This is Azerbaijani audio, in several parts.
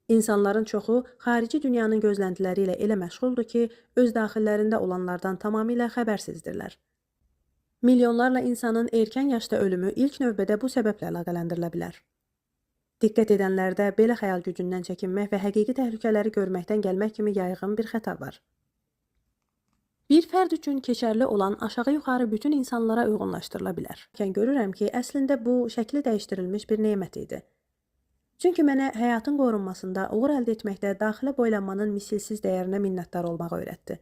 İnsanların çoxu xarici dünyanın gözləntiləri ilə elə məşğuldur ki, öz daxillərində olanlardan tamamilə xəbərsizdirlər. Milyonlarla insanın erkən yaşda ölümü ilk növbədə bu səbəblə əlaqələndirilə bilər. Diqqət edənlərdə belə xəyal gücündən çəkinmək və həqiqi təhlükələri görməkdən gəlmək kimi yayğın bir xəta var. Bir fərd üçün keçərli olan aşağı-yuxarı bütün insanlara uyğunlaşdırıla bilər. Görürəm ki, əslində bu şəkli dəyişdirilmiş bir nemət idi. Çünki mənə həyatın qorunmasında, uğur əldə etməkdə daxilə boylanmanın misilsiz dəyərinə minnətdar olmağı öyrətdi.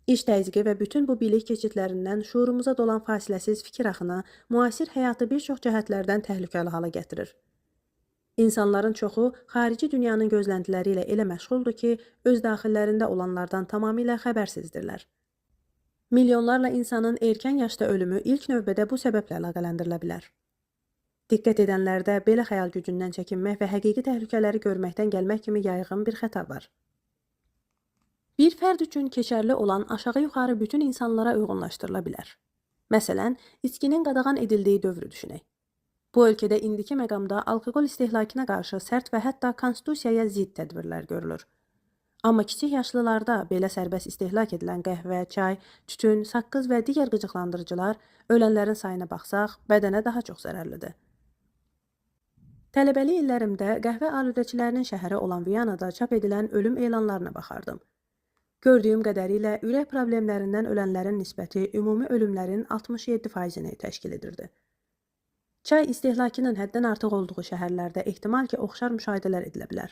İş təzyiqi və bütün bu bilik keçidlərindən şuurumuza dolan fasiləsiz fikir axını müasir həyatı bir çox cəhətlərdən təhlükəli hala gətirir. İnsanların çoxu xarici dünyanın gözləntiləri ilə elə məşğuldur ki, öz daxillərində olanlardan tamamilə xəbərsizdirlər. Milyonlarla insanın erkən yaşda ölümü ilk növbədə bu səbəblə əlaqələndirilə bilər. Diqqət edənlərdə belə xəyal gücündən çəkinmək və həqiqi təhlükələri görməkdən gəlmək kimi yayğın bir xəta var. Bir fərd üçün keçərli olan aşağı-yuxarı bütün insanlara uyğunlaşdırıla bilər. Məsələn, içkinin qadağan edildiyi dövrü düşünək. Bu ölkədə indiki məqamda alkoqol istehlakına qarşı sərt və hətta konstitusiyaya zidd tədbirlər görülür. Amma kiçik yaşlılarda belə sərbəst istehlak edilən qəhvə, çay, tütün, saqqız və digər qıcıqlandırıcılar ölənlərin sayına baxsaq, bədənə daha çox zərərlidir. Tələbəlik illərimdə qəhvə aludəçilərinin şəhəri olan Viyanada çap edilən ölüm elanlarına baxardım. Gördüyüm qədərilə ürək problemlərindən ölənlərin nisbəti ümumi ölümlərin 67%-ni təşkil edirdi. Çay istehlakının həddən artıq olduğu şəhərlərdə ehtimal ki, oxşar müşahidələr edilə bilər.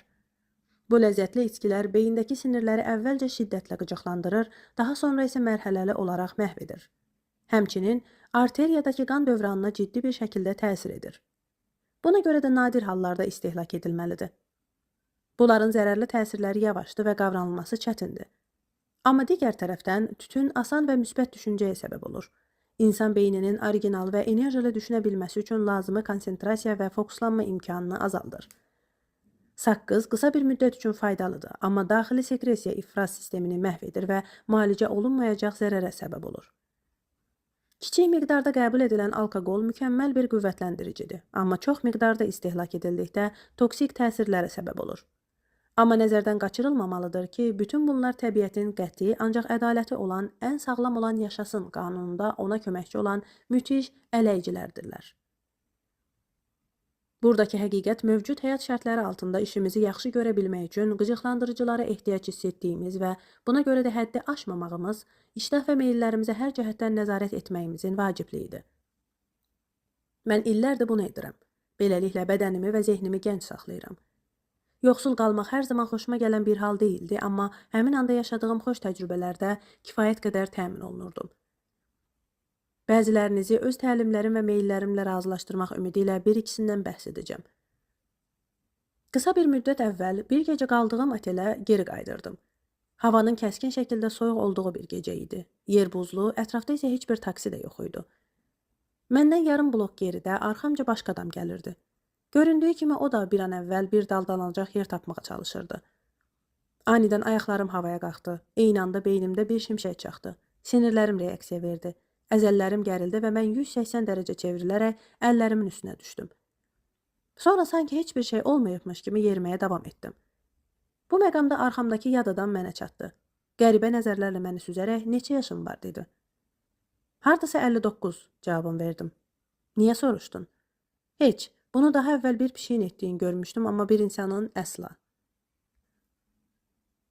Bu ləzzətli içkilər beyindəki sinirləri əvvəlcə şiddətlə qıcıqlandırır, daha sonra isə mərhələli olaraq məhv edir. Həmçinin, arteriyadakı qan dövranına ciddi bir şəkildə təsir edir. Buna görə də nadir hallarda istehlak edilməlidir. Bunların zərərli təsirləri yavaşdır və qavranılması çətindir. Amma digər tərəfdən, tütün asan və müsbət düşüncəyə səbəb olur. İnsan beyninin original və enerjili düşünə bilməsi üçün lazımi konsentrasiya və fokuslanma imkanını azaldır. Saqqız qısa bir müddət üçün faydalıdır, amma daxili sekresiya ifraz sistemini məhv edir və müalicə olunmayacaq zərərə səbəb olur. Kiçik miqdarda qəbul edilən alkoqol mükəmməl bir qüvvətləndiricidir, amma çox miqdarda istehlak edildikdə toksik təsirlərə səbəb olur. Amma nəzərdən qaçırılmamalıdır ki, bütün bunlar təbiətin qəti, ancaq ədaləti olan, ən sağlam olan yaşasın qanununda ona köməkçi olan müthiş əleycilərdirlər. Buradakı həqiqət mövcud həyat şərtləri altında işimizi yaxşı görə bilmək üçün qıcıqlandırıcılara ehtiyac hiss etdiyimiz və buna görə də həddi aşmamağımız, iştah və meyillərimizə hər cəhətdən nəzarət etməyimizin vacibliyidir. Mən illərdir bunu edirəm. Beləliklə bədənimi və zehnimi gənc saxlayıram. Yoxsul qalmaq hər zaman xoşuma gələn bir hal deyildi, amma həmin anda yaşadığım xoş təcrübələrdə kifayət qədər təmin olunurdum. Bəzilərinizi öz təlimlərim və meyillərimlə razılaşdırmaq ümidi ilə bir-ikisindən bəhs edəcəm. Qısa bir müddət əvvəl bir gecə qaldığım otelə geri qayıdırdım. Havanın kəskin şəkildə soyuq olduğu bir gecə idi. Yer buzlu, ətrafda isə heç bir taksi də yox idi. Məndən yarım blok geridə arxamca başqa adam gəlirdi. Göründüyü kimi o da bir an əvvəl bir daldalanacaq yer tapmağa çalışırdı. Anidən ayaqlarım havaya qalxdı. Eyni anda beynimdə bir şimşək çaxdı. Sinirlərim reaksiya verdi. Əzəllərim gərildi və mən 180 dərəcə çevrilərək əllərimin üstünə düşdüm. Sonra sanki heç bir şey olmayıbmış kimi yeriməyə davam etdim. Bu məqamda arxamdakı yad adam mənə çatdı. Qəribə nəzərlərlə məni süzərək neçə yaşım var dedi. Hardasa 59 cavabını verdim. Niyə soruşdun? Heç. Bunu daha əvvəl bir pişiyin etdiyini görmüşdüm, amma bir insanın əsla.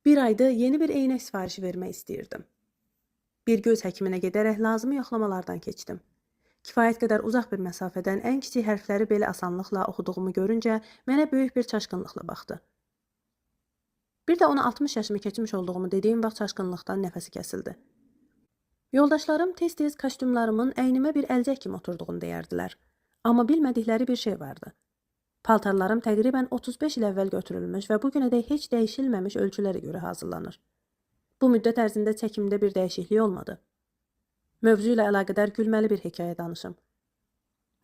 Bir ayda yeni bir eynək sifarişi vermək istəyirdim. Bir göz həkiminə gedərək lazımi yoxlamalardan keçdim. Kifayət qədər uzaq bir məsafədən ən kiçik hərfləri belə asanlıqla oxuduğumu görüncə mənə böyük bir çaşqınlıqla baxdı. Bir də ona 60 yaşımı keçmiş olduğumu dediyim vaxt çaşqınlıqdan nəfəsi kəsildi. Yoldaşlarım tez-tez kostyumlarımın əynimə bir əlcək kimi oturduğunu deyərdilər. Amma bilmədikləri bir şey vardı. Paltarlarım təqribən 35 il əvvəl götürülmüş və bugünədək heç dəyişilməmiş ölçülərə görə hazırlanır. Bu müddət ərzində çəkimdə bir dəyişiklik olmadı. Mövzu ilə əlaqədar gülməli bir hekayə danışım.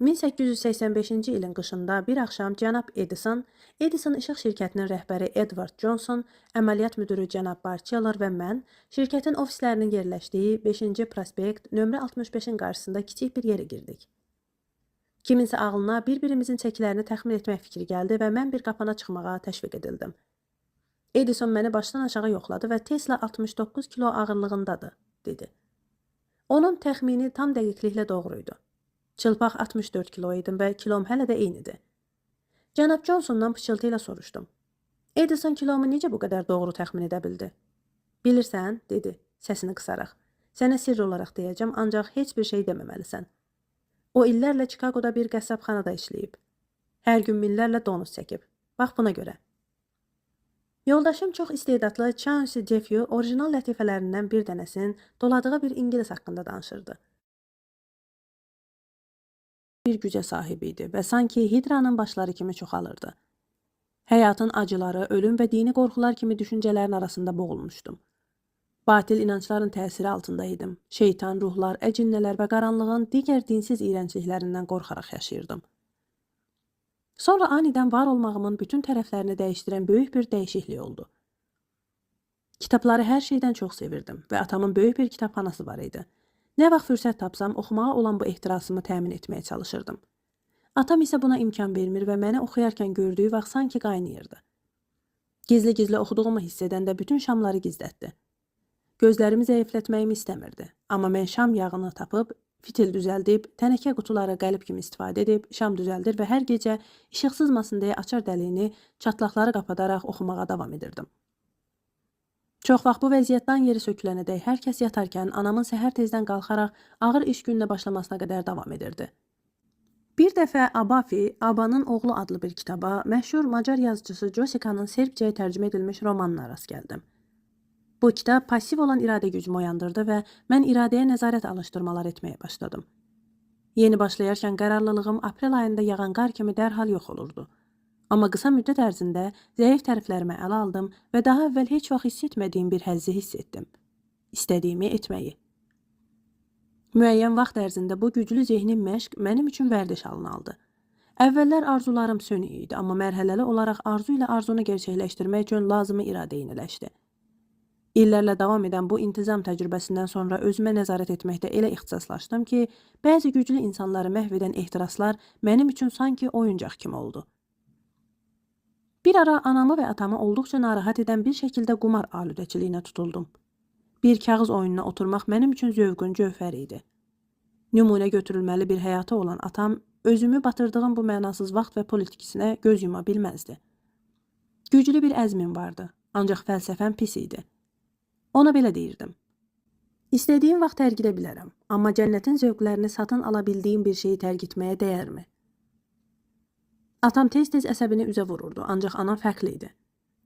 1885-ci ilin qışında bir axşam cənab Edison işıq şirkətinin rəhbəri Edward Johnson, əməliyyat müdürü cənab Barçeller və mən şirkətin ofislərinin yerləşdiyi 5-ci prospekt nömrə 65-in qarşısında kiçik bir yerə girdik. Kiminsə ağlına bir-birimizin çəkilərini təxmin etmək fikri gəldi və mən bir qapana çıxmağa təşviq edildim. Edison məni başdan aşağı yoxladı və Tesla 69 kilo ağırlığındadır, dedi. Onun təxmini tam dəqiqliklə doğruydu. Çılpaq 64 kilo idim və kilom hələ də eynidir. Cənab Johnsondan pıçıltı ilə soruşdum. Edison kilomu necə bu qədər doğru təxmin edə bildi? Bilirsən, dedi, səsini qısaraq. Sənə sirr olaraq deyəcəm, ancaq heç bir şey deməməlisən. O illərlə Chicagoda bir qəssabxanada işləyib. Hər gün minlərlə donuz çəkib. Bax buna görə. Yoldaşım çox istedadlı Chauncey Defoe orijinal lətifələrindən bir dənəsinin doladığı bir İngilis haqqında danışırdı. Bir gücə sahib idi və sanki hidranın başları kimi çoxalırdı. Həyatın acıları, ölüm və dini qorxular kimi düşüncələrin arasında boğulmuşdum. Batil inancların təsiri altında idim. Şeytan, ruhlar, əcinnələr və qaranlığın digər dinsiz iyrəncliklərindən qorxaraq yaşayırdım. Sonra anidən var olmağımın bütün tərəflərini dəyişdirən böyük bir dəyişiklik oldu. Kitabları hər şeydən çox sevirdim və atamın böyük bir kitabxanası var idi. Nə vaxt fürsət tapsam, oxumağa olan bu ehtirasımı təmin etməyə çalışırdım. Atam isə buna imkan vermir və məni oxuyarkən gördüyü vaxt sanki qaynayırdı. Gizli-gizli oxuduğumu hiss edəndə bütün şamları gizlətdi. Gözlərimi zəiflətməyimi istəmirdi, amma mən şam yağını tapıb, fitil düzəldib, tənəkə qutuları qəlib kimi istifadə edib, şam düzəldir və hər gecə işıq sızmasın deyə açar dəliyini çatlaqları qapadaraq oxumağa davam edirdim. Çox vaxt bu vəziyyətdən yeri sökülənədək hər kəs yatarkən anamın səhər tezdən qalxaraq ağır iş gününə başlamasına qədər davam edirdi. Bir dəfə Abafi, Abanın oğlu adlı bir kitaba məşhur Macar yazıcısı Josika'nın serbcəyə tərcümə edilmiş romanına rast gəldim. Bu kitab pasiv olan iradə gücümü oyandırdı və mən iradəyə nəzarət alışdırmalar etməyə başladım. Yeni başlayarkən qərarlılığım aprel ayında yağan qar kimi dərhal yox olurdu. Amma qısa müddət ərzində zəif tərəflərimi ələ aldım və daha əvvəl heç vaxt hiss etmədiyim bir həzzi hiss etdim. İstədiyimi etməyi. Müəyyən vaxt ərzində bu güclü zehni məşq mənim üçün vərdiş halını aldı. Əvvəllər arzularım sönük idi, amma mərhələli olaraq arzu ilə arzunu gerçəkləşdirmək üçün lazımı iradə yeniləşdi. İllərlə davam edən bu intizam təcrübəsindən sonra özümə nəzarət etməkdə elə ixtisaslaşdım ki, bəzi güclü insanları məhv edən ehtiraslar mənim üçün sanki oyuncaq kimi oldu. Bir ara anamı və atamı olduqca narahat edən bir şəkildə qumar alüdəçiliyinə tutuldum. Bir kağız oyununa oturmaq mənim üçün zövqün cövhəri idi. Nümunə götürülməli bir həyatı olan atam, özümü batırdığım bu mənasız vaxt və politikisinə göz yuma bilməzdi. Güclü bir əzmim vardı, ancaq fəlsəfəm pis idi. Ona belə deyirdim. İstədiyim vaxt tərk edə bilərəm, amma cənnətin zövqlərini satın ala bildiyim bir şeyi tərk etməyə dəyərmi? Atam tez-tez əsəbini üzə vururdu, ancaq anam fərqli idi.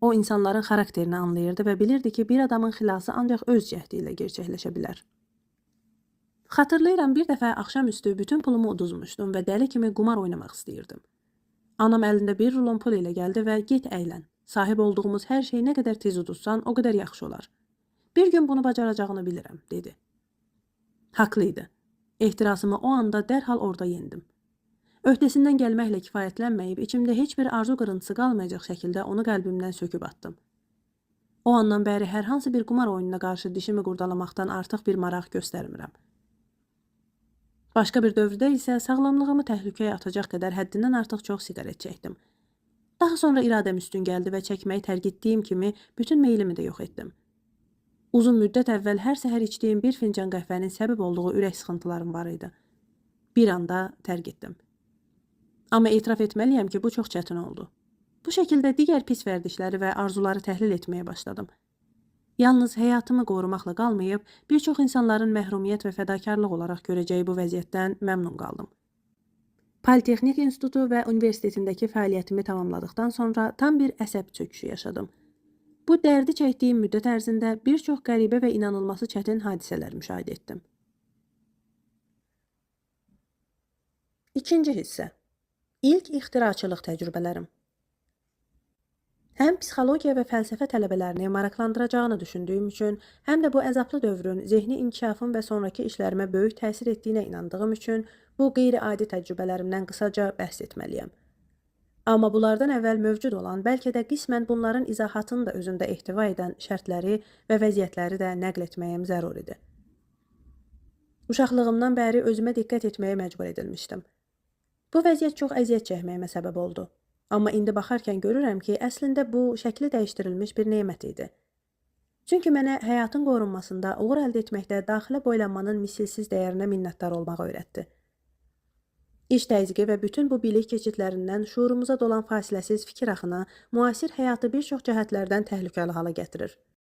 O insanların xarakterini anlayırdı və bilirdi ki, bir adamın xilası ancaq öz cəhdi ilə gerçəkləşə bilər. Xatırlayıram, bir dəfə axşamüstü bütün pulumu uduzmuşdum və dəli kimi qumar oynamaq istəyirdim. Anam əlində bir rulon pul ilə gəldi və get əylən. Sahib olduğumuz hər şeyi nə qədər tez uduzsan, o qədər yaxşı olar. Bir gün bunu bacaracağını bilirəm, dedi. Haqlıydı. Ehtirasımı o anda dərhal orada yendim. Öhdəsindən gəlməklə kifayətlənməyib, içimdə heç bir arzu qırıntısı qalmayacaq şəkildə onu qəlbimdən söküb attım. O andan bəri hər hansı bir qumar oyununa qarşı dişimi qurdalamaqdan artıq bir maraq göstərmirəm. Başqa bir dövrdə isə sağlamlığımı təhlükəyə atacaq qədər həddindən artıq çox siqaret çəkdim. Daha sonra iradəm üstün gəldi və çəkməyi tərk etdiyim kimi bütün meylimi də yox etdim. Uzun müddət əvvəl hər səhər içdiyim bir fincan qəhvənin səbəb olduğu ürək sıxıntılarım var idi. Bir anda tərk etdim. Amma etiraf etməliyəm ki, bu çox çətin oldu. Bu şəkildə digər pis vərdişləri və arzuları təhlil etməyə başladım. Yalnız həyatımı qorumaqla qalmayıb, bir çox insanların məhrumiyyət və fədakarlıq olaraq görəcəyi bu vəziyyətdən məmnun qaldım. Politexnik İnstitutu və universitetindəki fəaliyyətimi tamamladıqdan sonra tam bir əsəb çöküşü yaşadım. Bu dərdi çəkdiyim müddət ərzində bir çox qəribə və inanılması çətin hadisələr müşahidə etdim. İkinci hissə. İlk ixtiraçılıq təcrübələrim. Həm psixologiya və fəlsəfə tələbələrini maraqlandıracağını düşündüyüm üçün, həm də bu əzablı dövrün zehni inkişafım və sonraki işlərimə böyük təsir etdiyinə inandığım üçün bu qeyri-adi təcrübələrimdən qısaca bəhs etməliyəm. Amma bunlardan əvvəl mövcud olan, bəlkə də qismən bunların izahatını da özündə ehtiva edən şərtləri və vəziyyətləri də nəql etməyim zəruridir. Uşaqlığımdan bəri özümə diqqət etməyə məcbur edilmişdim. Bu vəziyyət çox əziyyət çəkməyimə səbəb oldu. Amma indi baxarkən görürəm ki, əslində bu şəkli dəyişdirilmiş bir nemət idi. Çünki mənə həyatın qorunmasında, uğur əldə etməkdə daxilə boylanmanın misilsiz dəyərinə minnətdar olmağı öyrətdi. İş təzyiqi və bütün bu bilik keçidlərindən şuurumuza dolan fasiləsiz fikir axını müasir həyatı bir çox cəhətlərdən təhlükəli hala gətirir.